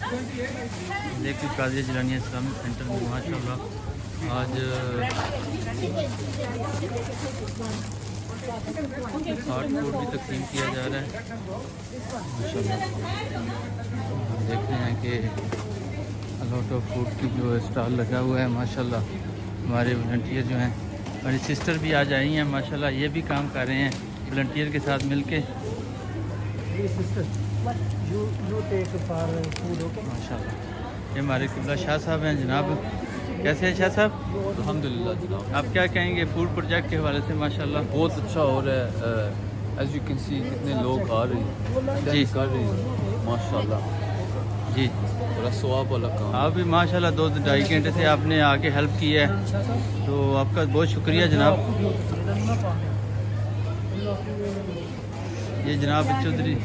देखिए Qadian जिलानिया Islamic centre में माशाल्लाह आज हॉट फूड भी तकसीम किया जा रहा है माशाल्लाह। देख रहे हैं कि अलॉट ऑफ फूड की जो स्टॉल लगा हुआ है माशाल्लाह। हमारे वॉलंटियर जो हैं, हमारी सिस्टर भी आज आई हैं माशाल्लाह, ये भी काम कर रहे हैं वॉलंटियर के साथ मिलके माशाल्लाह। ये हमारे किबला शाह साहब हैं जनाब। कैसे हैं शाह साहब? अल्हम्दुलिल्लाह जनाब। आप क्या कहेंगे फूड प्रोजेक्ट के हवाले से? माशाल्लाह बहुत अच्छा हो रहा है। एज यू कैन सी कितने लोग आ रहे हैं जी कर रहे हैं माशाल्लाह। जी बड़ा सवाब वाला काम। आप भी माशाल्लाह 2-2.5 घंटे से आपने आके हेल्प की है, तो आपका बहुत शुक्रिया जनाब। ये जनाब चौधरी